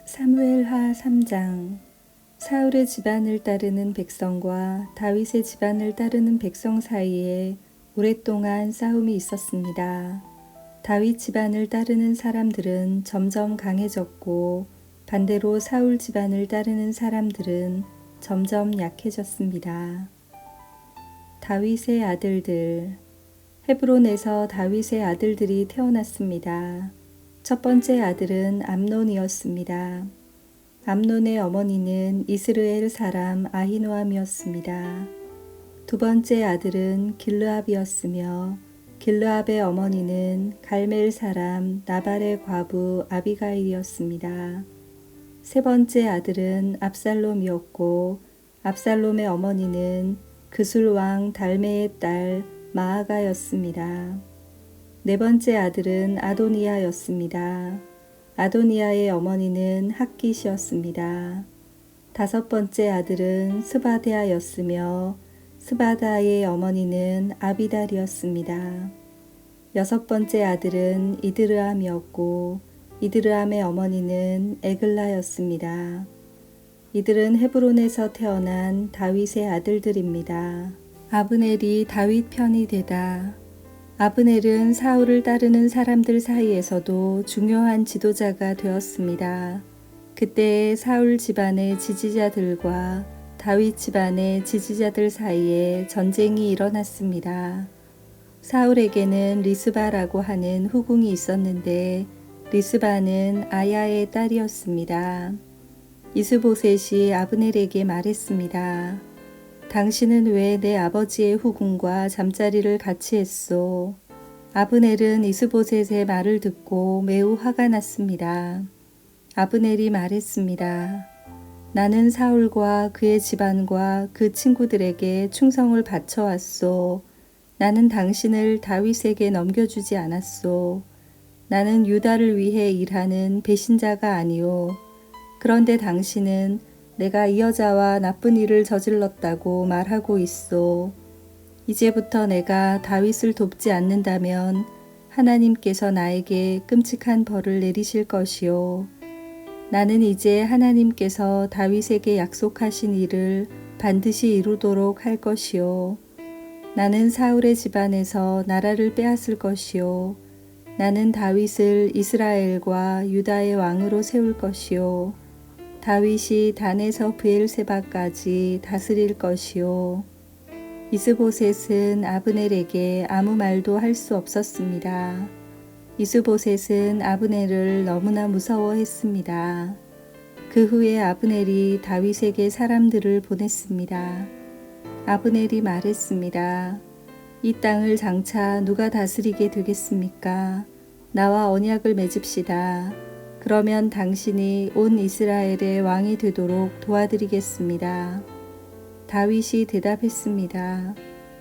사무엘하 3장. 사울의 집안을 따르는 백성과 다윗의 집안을 따르는 백성 사이에 오랫동안 싸움이 있었습니다. 다윗 집안을 따르는 사람들은 점점 강해졌고 반대로 사울 집안을 따르는 사람들은 점점 약해졌습니다. 다윗의 아들들. 헤브론에서 다윗의 아들들이 태어났습니다. 첫 번째 아들은 암논이었습니다. 암논의 어머니는 이스라엘 사람 아히노암이었습니다. 두 번째 아들은 길르압이었으며 길르압의 어머니는 갈멜 사람 나발의 과부 아비가일이었습니다. 세 번째 아들은 압살롬이었고 압살롬의 어머니는 그술 왕 달메의 딸 마아가였습니다. 네 번째 아들은 아도니아였습니다. 아도니아의 어머니는 핫깃이었습니다. 다섯 번째 아들은 스바데아였으며 스바다의 어머니는 아비달이었습니다. 여섯 번째 아들은 이드르암이었고 이드르암의 어머니는 에글라였습니다. 이들은 헤브론에서 태어난 다윗의 아들들입니다. 아브넬이 다윗 편이 되다. 아브넬은 사울을 따르는 사람들 사이에서도 중요한 지도자가 되었습니다. 그때 사울 집안의 지지자들과 다윗 집안의 지지자들 사이에 전쟁이 일어났습니다. 사울에게는 리스바라고 하는 후궁이 있었는데 리스바는 아야의 딸이었습니다. 이스보셋이 아브넬에게 말했습니다. 당신은 왜 내 아버지의 후궁과 잠자리를 같이 했소? 아브넬은 이스보셋의 말을 듣고 매우 화가 났습니다. 아브넬이 말했습니다. 나는 사울과 그의 집안과 그 친구들에게 충성을 바쳐왔소. 나는 당신을 다윗에게 넘겨주지 않았소. 나는 유다를 위해 일하는 배신자가 아니오. 그런데 당신은 내가 이 여자와 나쁜 일을 저질렀다고 말하고 있소. 이제부터 내가 다윗을 돕지 않는다면 하나님께서 나에게 끔찍한 벌을 내리실 것이요. 나는 이제 하나님께서 다윗에게 약속하신 일을 반드시 이루도록 할 것이요. 나는 사울의 집안에서 나라를 빼앗을 것이요. 나는 다윗을 이스라엘과 유다의 왕으로 세울 것이요. 다윗이 단에서 브엘세바까지 다스릴 것이요. 이스보셋은 아브넬에게 아무 말도 할 수 없었습니다. 이스보셋은 아브넬을 너무나 무서워했습니다. 그 후에 아브넬이 다윗에게 사람들을 보냈습니다. 아브넬이 말했습니다. 이 땅을 장차 누가 다스리게 되겠습니까? 나와 언약을 맺읍시다. 그러면 당신이 온 이스라엘의 왕이 되도록 도와드리겠습니다. 다윗이 대답했습니다.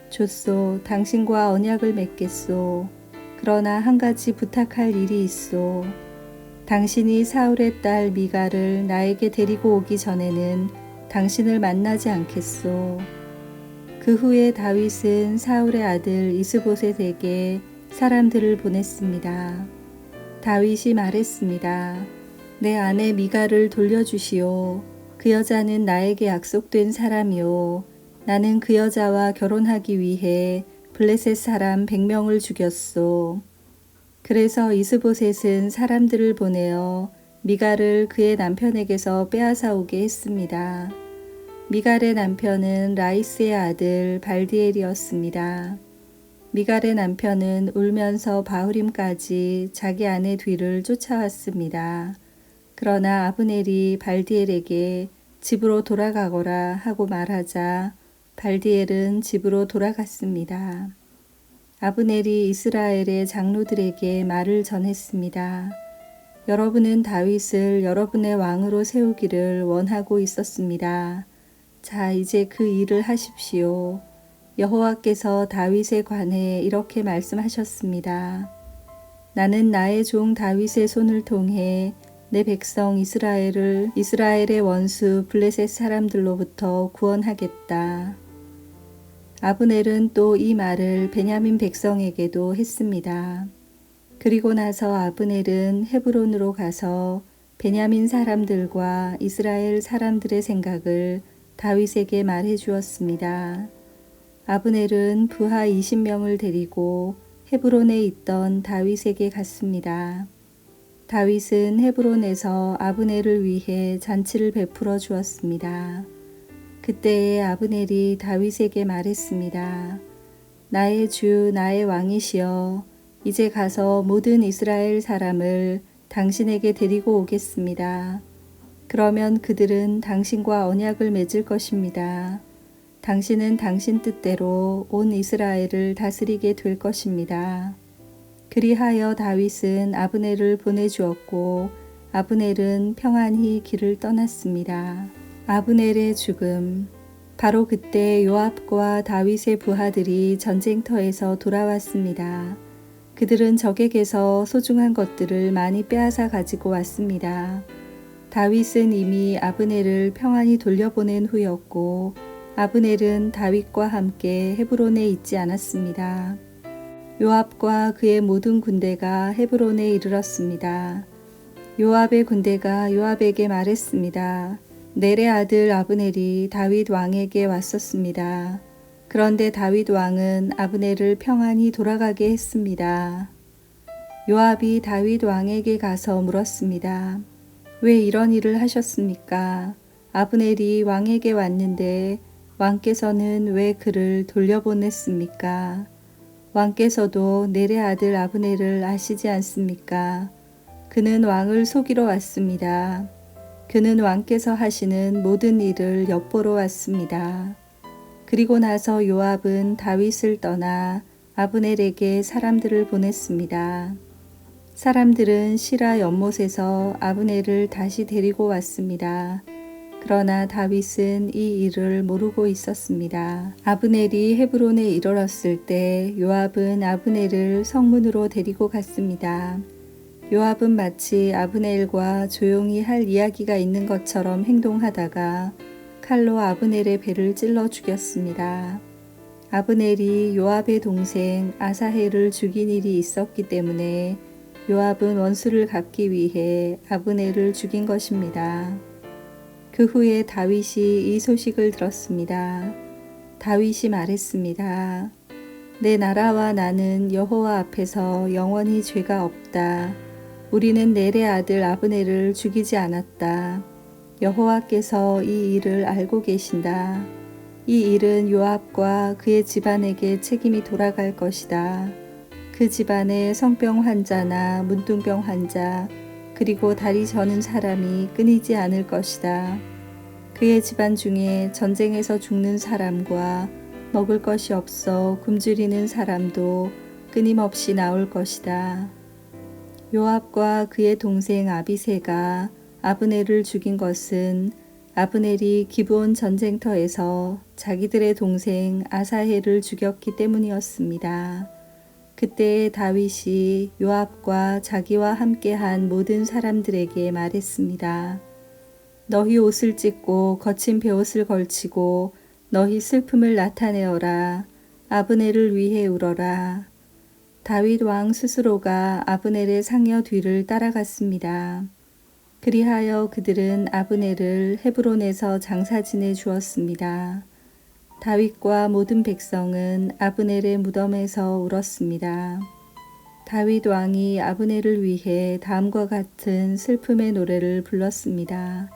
좋소, 당신과 언약을 맺겠소. 그러나 한 가지 부탁할 일이 있소. 당신이 사울의 딸 미갈을 나에게 데리고 오기 전에는 당신을 만나지 않겠소. 그 후에 다윗은 사울의 아들 이스보셋에게 사람들을 보냈습니다. 다윗이 말했습니다. 내 아내 미갈을 돌려주시오. 그 여자는 나에게 약속된 사람이오. 나는 그 여자와 결혼하기 위해 블레셋 사람 100명을 죽였소. 그래서 이스보셋은 사람들을 보내어 미갈을 그의 남편에게서 빼앗아 오게 했습니다. 미갈의 남편은 라이스의 아들 발디엘이었습니다. 미갈의 남편은 울면서 바후림까지 자기 아내 뒤를 쫓아왔습니다. 그러나 아브넬이 발디엘에게 집으로 돌아가거라 하고 말하자 발디엘은 집으로 돌아갔습니다. 아브넬이 이스라엘의 장로들에게 말을 전했습니다. 여러분은 다윗을 여러분의 왕으로 세우기를 원하고 있었습니다. 자, 이제 그 일을 하십시오. 여호와께서 다윗에 관해 이렇게 말씀하셨습니다. 나는 나의 종 다윗의 손을 통해 내 백성 이스라엘의 원수 블레셋 사람들로부터 구원하겠다. 아브넬은 또 이 말을 베냐민 백성에게도 했습니다. 그리고 나서 아브넬은 헤브론으로 가서 베냐민 사람들과 이스라엘 사람들의 생각을 다윗에게 말해 주었습니다. 아브넬은 부하 20명을 데리고 헤브론에 있던 다윗에게 갔습니다. 다윗은 헤브론에서 아브넬을 위해 잔치를 베풀어 주었습니다. 그때에 아브넬이 다윗에게 말했습니다. 나의 주, 나의 왕이시여, 이제 가서 모든 이스라엘 사람을 당신에게 데리고 오겠습니다. 그러면 그들은 당신과 언약을 맺을 것입니다. 당신은 당신 뜻대로 온 이스라엘을 다스리게 될 것입니다. 그리하여 다윗은 아브넬을 보내주었고 아브넬은 평안히 길을 떠났습니다. 아브넬의 죽음. 바로 그때 요압과 다윗의 부하들이 전쟁터에서 돌아왔습니다. 그들은 적에게서 소중한 것들을 많이 빼앗아 가지고 왔습니다. 다윗은 이미 아브넬을 평안히 돌려보낸 후였고 아브넬은 다윗과 함께 헤브론에 있지 않았습니다. 요압과 그의 모든 군대가 헤브론에 이르렀습니다. 요압의 군대가 요압에게 말했습니다. 넬의 아들 아브넬이 다윗 왕에게 왔었습니다. 그런데 다윗 왕은 아브넬을 평안히 돌아가게 했습니다. 요압이 다윗 왕에게 가서 물었습니다. 왜 이런 일을 하셨습니까? 아브넬이 왕에게 왔는데 왕께서는 왜 그를 돌려보냈습니까? 왕께서도 넬의 아들 아브넬을 아시지 않습니까? 그는 왕을 속이러 왔습니다. 그는 왕께서 하시는 모든 일을 엿보러 왔습니다. 그리고 나서 요압은 다윗을 떠나 아브넬에게 사람들을 보냈습니다. 사람들은 시라 연못에서 아브넬을 다시 데리고 왔습니다. 그러나 다윗은 이 일을 모르고 있었습니다. 아브넬이 헤브론에 이르렀을 때 요압은 아브넬을 성문으로 데리고 갔습니다. 요압은 마치 아브넬과 조용히 할 이야기가 있는 것처럼 행동하다가 칼로 아브넬의 배를 찔러 죽였습니다. 아브넬이 요압의 동생 아사헬을 죽인 일이 있었기 때문에 요압은 원수를 갚기 위해 아브넬을 죽인 것입니다. 그 후에 다윗이 이 소식을 들었습니다. 다윗이 말했습니다. 내 나라와 나는 여호와 앞에서 영원히 죄가 없다. 우리는 넬의 아들 아브넬을 죽이지 않았다. 여호와께서 이 일을 알고 계신다. 이 일은 요압과 그의 집안에게 책임이 돌아갈 것이다. 그 집안에 성병 환자나 문둥병 환자 그리고 다리 저는 사람이 끊이지 않을 것이다. 그의 집안 중에 전쟁에서 죽는 사람과 먹을 것이 없어 굶주리는 사람도 끊임없이 나올 것이다. 요압과 그의 동생 아비새가 아브넬을 죽인 것은 아브넬이 기브온 전쟁터에서 자기들의 동생 아사헬을 죽였기 때문이었습니다. 그때 다윗이 요압과 자기와 함께한 모든 사람들에게 말했습니다. 너희 옷을 찢고 거친 베옷을 걸치고 너희 슬픔을 나타내어라. 아브넬을 위해 울어라. 다윗 왕 스스로가 아브넬의 상여 뒤를 따라갔습니다. 그리하여 그들은 아브넬을 헤브론에서 장사 지내 주었습니다. 다윗과 모든 백성은 아브넬의 무덤에서 울었습니다. 다윗 왕이 아브넬을 위해 다음과 같은 슬픔의 노래를 불렀습니다.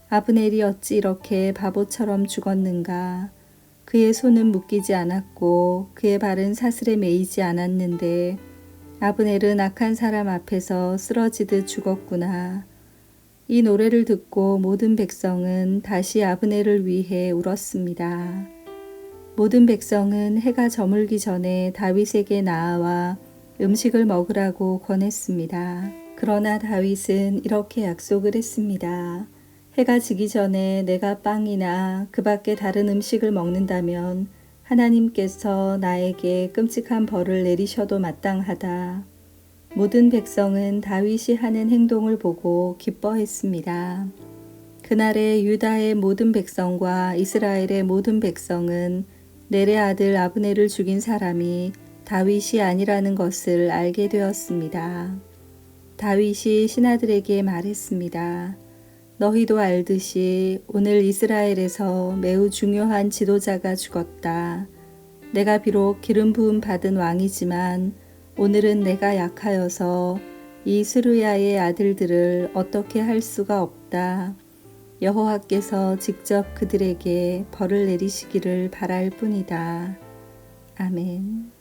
아브넬이 어찌 이렇게 바보처럼 죽었는가? 그의 손은 묶이지 않았고 그의 발은 사슬에 매이지 않았는데 아브넬은 악한 사람 앞에서 쓰러지듯 죽었구나. 이 노래를 듣고 모든 백성은 다시 아브넬을 위해 울었습니다. 모든 백성은 해가 저물기 전에 다윗에게 나아와 음식을 먹으라고 권했습니다. 그러나 다윗은 이렇게 약속을 했습니다. 해가 지기 전에 내가 빵이나 그 밖에 다른 음식을 먹는다면 하나님께서 나에게 끔찍한 벌을 내리셔도 마땅하다. 모든 백성은 다윗이 하는 행동을 보고 기뻐했습니다. 그날에 유다의 모든 백성과 이스라엘의 모든 백성은 넬의 아들 아브넬을 죽인 사람이 다윗이 아니라는 것을 알게 되었습니다. 다윗이 신하들에게 말했습니다. 너희도 알듯이 오늘 이스라엘에서 매우 중요한 지도자가 죽었다. 내가 비록 기름 부음 받은 왕이지만 오늘은 내가 약하여서 이 스루야의 아들들을 어떻게 할 수가 없다. 여호와께서 직접 그들에게 벌을 내리시기를 바랄 뿐이다. 아멘.